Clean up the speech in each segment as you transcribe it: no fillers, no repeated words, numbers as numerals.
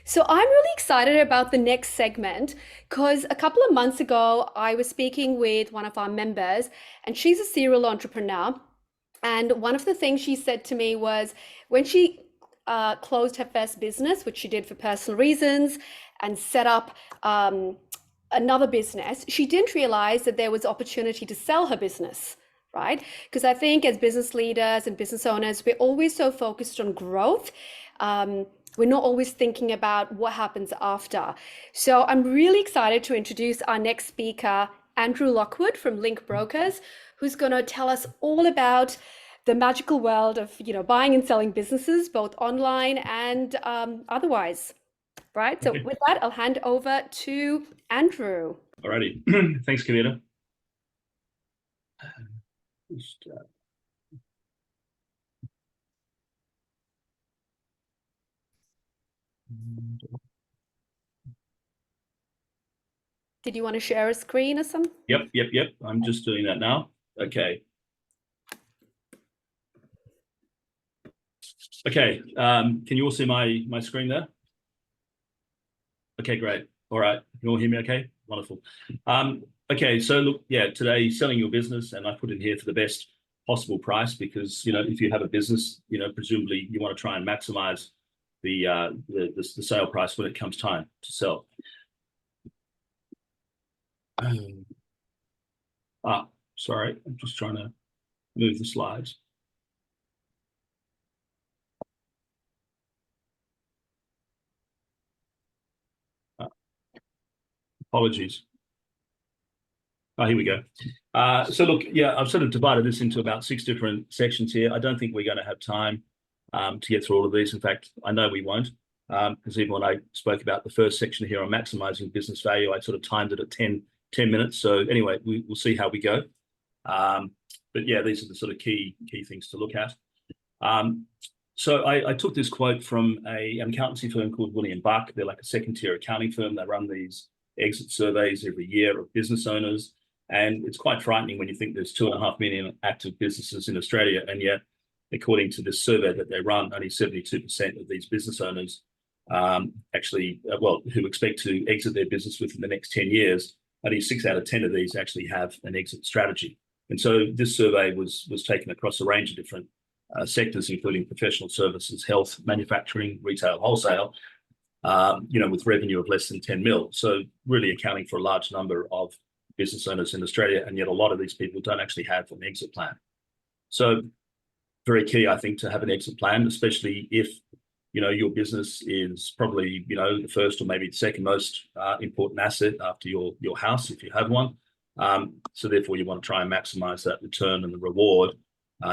So I'm really excited about the next segment because a couple of months ago, I was speaking with one of our members, and she's a serial entrepreneur. And one of the things she said to me was when she closed her first business, which she did for personal reasons, and set up another business, she didn't realize that there was opportunity to sell her business, right? Because I think as business leaders and business owners, we're always so focused on growth. We're not always thinking about what happens after. So I'm really excited to introduce our next speaker, Andrew Lockwood from Link Brokers, who's going to tell us all about the magical world of buying and selling businesses, both online and otherwise. Right. So Okay. with that, I'll hand over to Andrew. Alrighty. Thanks, Kavita. Did you want to share a screen or something? Yep. I'm just doing that now. Okay. Okay. Can you all see my screen there? Okay, great. All right. Can you all hear me okay? Wonderful. Okay, so look, yeah, today selling your business, and I put in here for the best possible price because, if you have a business, presumably you want to try and maximize the sale price when it comes time to sell. Sorry, I'm just trying to move the slides. Apologies. Oh, here we go. So look, yeah, I've sort of divided this into about 6 different sections here. I don't think we're going to have time to get through all of these. In fact, I know we won't, because even when I spoke about the first section here on maximizing business value, I sort of timed it at 10 minutes. So anyway, we'll see how we go. But yeah, these are the sort of key things to look at. So I took this quote from an accountancy firm called William Buck. They're like a second-tier accounting firm. They run these exit surveys every year of business owners. And it's quite frightening when you think there's 2.5 million active businesses in Australia, and yet, according to this survey that they run, only 72% of these business owners who expect to exit their business within the next 10 years, only 6 out of 10 of these actually have an exit strategy. And so this survey was taken across a range of different sectors, including professional services, health, manufacturing, retail, wholesale, with revenue of less than 10 mil. So really accounting for a large number of business owners in Australia, and yet a lot of these people don't actually have an exit plan. So very key, I think, to have an exit plan, especially if your business is probably the first or maybe the second most important asset after your house, if you have one. So therefore, you want to try and maximize that return and the reward,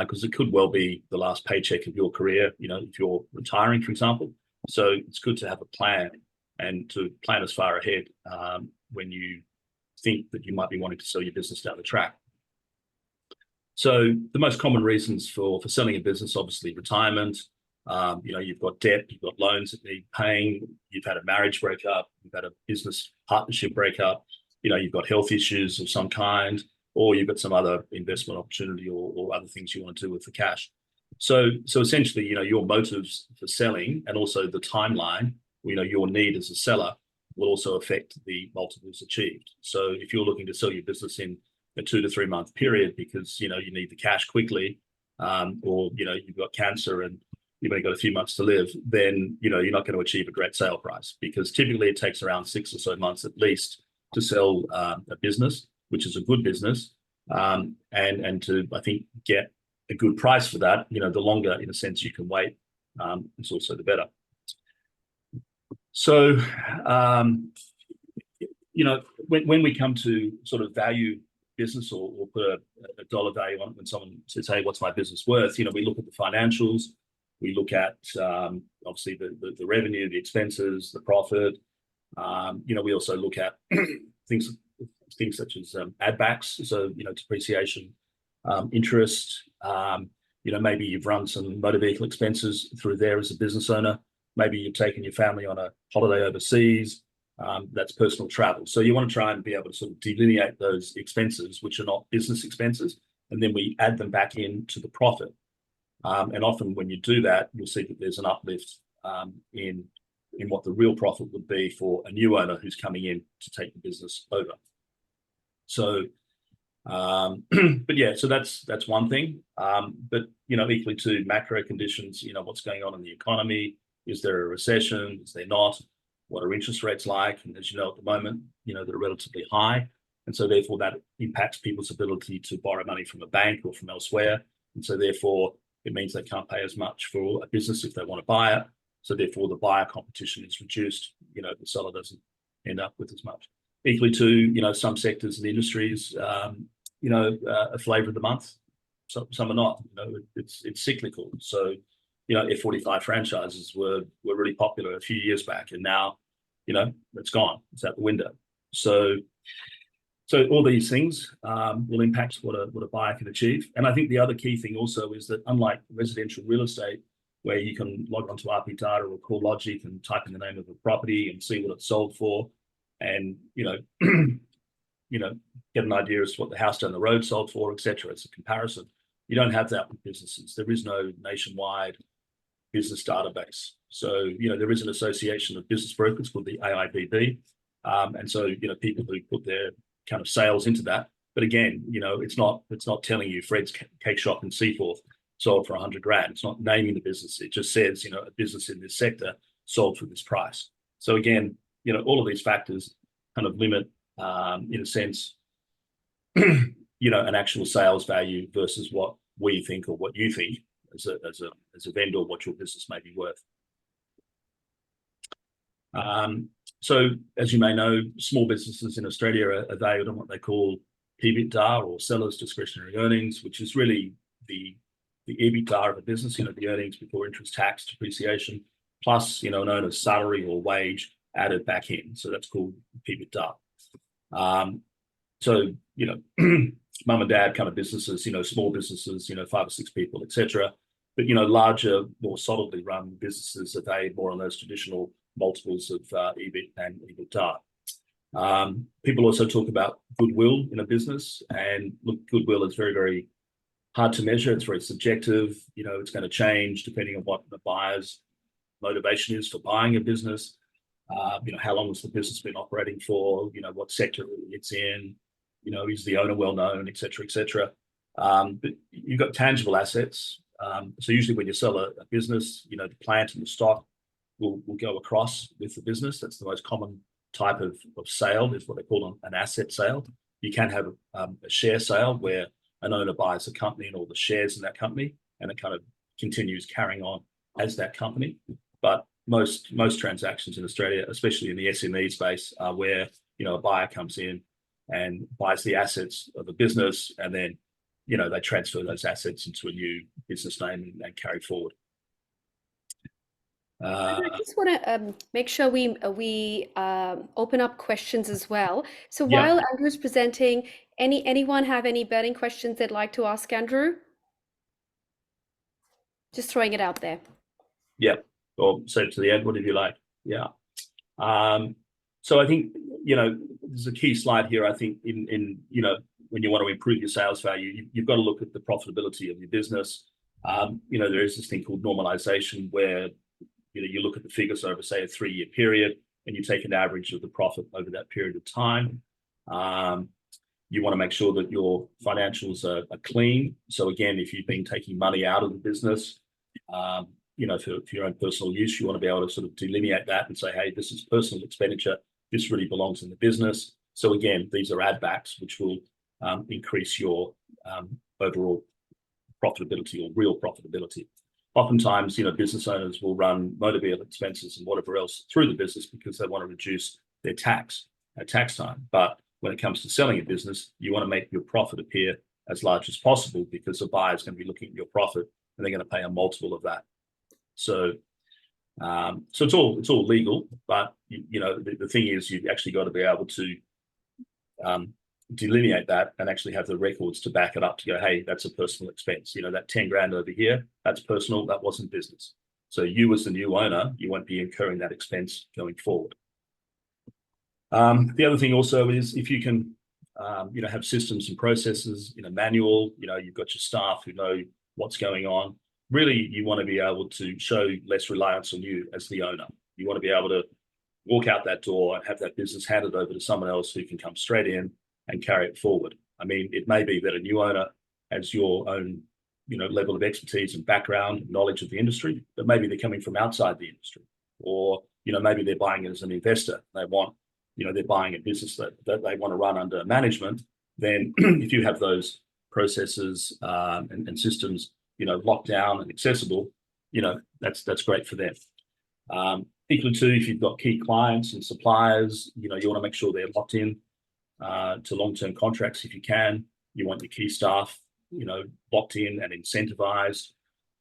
because it could well be the last paycheck of your career. If you're retiring, for example. So it's good to have a plan and to plan as far ahead when you think that you might be wanting to sell your business down the track. So the most common reasons for selling a business, obviously retirement. You've got debt, you've got loans that need paying, you've had a marriage breakup, you've had a business partnership breakup, you've got health issues of some kind, or you've got some other investment opportunity or other things you want to do with the cash. So essentially, your motives for selling and also the timeline, your need as a seller will also affect the multiples achieved. So if you're looking to sell your business in a 2 to 3 month period because you need the cash quickly, or you've got cancer and you've only got a few months to live, then you're not going to achieve a great sale price, because typically it takes around 6 or so months at least to sell a business, which is a good business, and to, I think, get a good price for that. The longer, in a sense, you can wait, is also the better. So, when we come to sort of value business or put a dollar value on it, when someone says, "Hey, what's my business worth?" We look at the financials, we look at obviously the revenue, the expenses, the profit. We also look at things such as add backs, so depreciation, interest. Maybe you've run some motor vehicle expenses through there as a business owner. Maybe you've taken your family on a holiday overseas. That's personal travel. So you want to try and be able to sort of delineate those expenses, which are not business expenses, and then we add them back into the profit. And often when you do that, you'll see that there's an uplift in in what the real profit would be for a new owner who's coming in to take the business over. So, but yeah, so that's one thing. But equally to macro conditions, what's going on in the economy. Is there a recession? Is there not? What are interest rates like? And as you know, at the moment, they're relatively high. And so therefore that impacts people's ability to borrow money from a bank or from elsewhere. And so therefore it means they can't pay as much for a business if they want to buy it. So therefore the buyer competition is reduced. The seller doesn't end up with as much. Equally to, some sectors and industries, a flavor of the month. Some are not. It's cyclical. So, F45 franchises were really popular a few years back, and now, it's gone. It's out the window. So all these things will impact what a buyer can achieve. And I think the other key thing also is that unlike residential real estate, where you can log onto RP Data or CoreLogic and type in the name of a property and see what it's sold for, and get an idea as to what the house down the road sold for, etc. It's a comparison. You don't have that with businesses. There is no nationwide business database. So, there is an association of business brokers called the AIBB. And so, people who put their kind of sales into that. But again, it's not telling you Fred's Cake Shop in Seaforth sold for 100 grand. It's not naming the business. It just says, a business in this sector sold for this price. So again, all of these factors kind of limit, in a sense, an actual sales value versus what we think or what you think as a vendor, what your business may be worth. So as you may know, small businesses in Australia are valued on what they call EBITDA, or seller's discretionary earnings, which is really the EBITDA of a business, the earnings before interest, tax, depreciation, plus, an owner's salary or wage added back in. So that's called EBITDA. So, mum and dad kind of businesses, small businesses, 5 or 6 people, etc. But, larger, more solidly run businesses are valued more on those traditional multiples of EBIT and EBITDA. People also talk about goodwill in a business, and look, goodwill is very, very hard to measure. It's very subjective. It's going to change depending on what the buyer's motivation is for buying a business. How long has the business been operating for? What sector it's in? Is the owner well known, etc., etc. But you've got tangible assets. So usually when you sell a business, the plant and the stock will go across with the business. That's the most common type of sale, is what they call an asset sale. You can have a share sale where an owner buys a company and all the shares in that company, and it kind of continues carrying on as that company. But most transactions in Australia, especially in the SME space, are where a buyer comes in and buys the assets of a business, and then they transfer those assets into a new business name and carry forward. I just want to make sure we open up questions as well. So while Andrew's presenting, anyone have any burning questions they'd like to ask Andrew? Just throwing it out there. Yeah, or say to the end, whatever you like. Yeah. So I think there's a key slide here. I think in when you want to improve your sales value, you've got to look at the profitability of your business. There is this thing called normalization, where you look at the figures over, say, a 3-year period, and you take an average of the profit over that period of time. You want to make sure that your financials are clean. So again, if you've been taking money out of the business, for your own personal use, you want to be able to sort of delineate that and say, hey, this is personal expenditure. This really belongs in the business. So again, these are add backs, which will increase your overall profitability or real profitability. Oftentimes, business owners will run motor vehicle expenses and whatever else through the business because they want to reduce their tax at tax time. But when it comes to selling a business, you want to make your profit appear as large as possible, because the buyer is going to be looking at your profit and they're going to pay a multiple of that. So, it's all legal, but the thing is, you've actually got to be able to delineate that and actually have the records to back it up, to go, hey, that's a personal expense. That 10 grand over here, that's personal, that wasn't business. So you as the new owner, you won't be incurring that expense going forward. The other thing also is, if you can, have systems and processes, manual, you've got your staff who know what's going on. Really, you want to be able to show less reliance on you as the owner. You want to be able to walk out that door and have that business handed over to someone else who can come straight in and carry it forward. I mean, it may be that a new owner has your own, level of expertise and background, knowledge of the industry, but maybe they're coming from outside the industry, or maybe they're buying it as an investor. They want, they're buying a business that they want to run under management. Then, if you have those processes and systems, locked down and accessible, that's great for them. Equally too, if you've got key clients and suppliers, you want to make sure they're locked in to long-term contracts if you can. You want your key staff, locked in and incentivized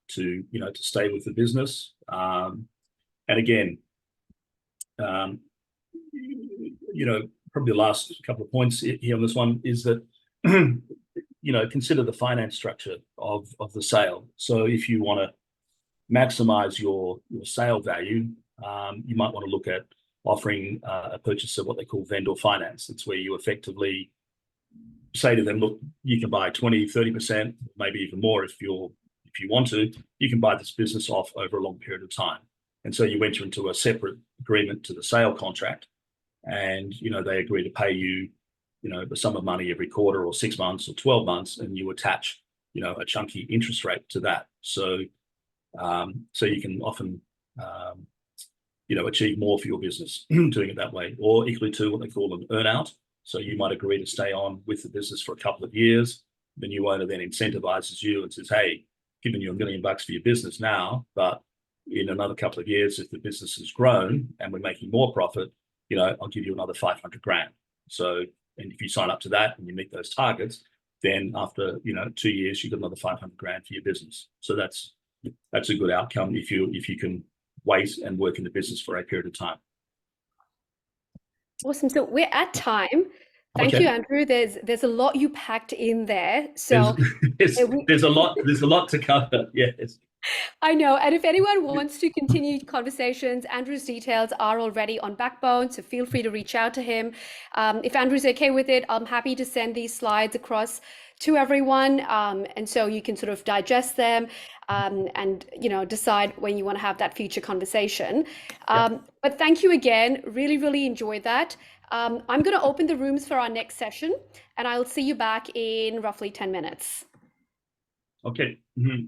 to stay with the business. And again, probably the last couple of points here on this one is that, consider the finance structure of the sale. So if you want to maximize your sale value, you might want to look at offering a purchaser what they call vendor finance. It's where you effectively say to them, look, you can buy 20, 30%, maybe even more if you want to. You can buy this business off over a long period of time. And so you enter into a separate agreement to the sale contract, and they agree to pay you, the sum of money every quarter or 6 months or 12 months, and you attach, a chunky interest rate to that. So you can often achieve more for your business doing it that way. Or equally to what they call an earn-out. So you might agree to stay on with the business for a couple of years. The new owner then incentivizes you and says, hey, giving you $1 million for your business now, but in another couple of years, if the business has grown and we're making more profit, I'll give you another 500 grand. So, and if you sign up to that and you meet those targets, then after 2 years, you get another 500 grand for your business. So that's a good outcome if you can wait and work in the business for a period of time. Awesome. So we're at time. Thank you, Andrew. There's a lot you packed in there. So there's a lot to cover. Yes. I know. And if anyone wants to continue conversations, Andrew's details are already on BackBone, so feel free to reach out to him. If Andrew's okay with it, I'm happy to send these slides across to everyone, and so you can sort of digest them and decide when you want to have that future conversation. But thank you again. Really, really enjoyed that. I'm going to open the rooms for our next session, and I'll see you back in roughly 10 minutes. Okay. Mm-hmm.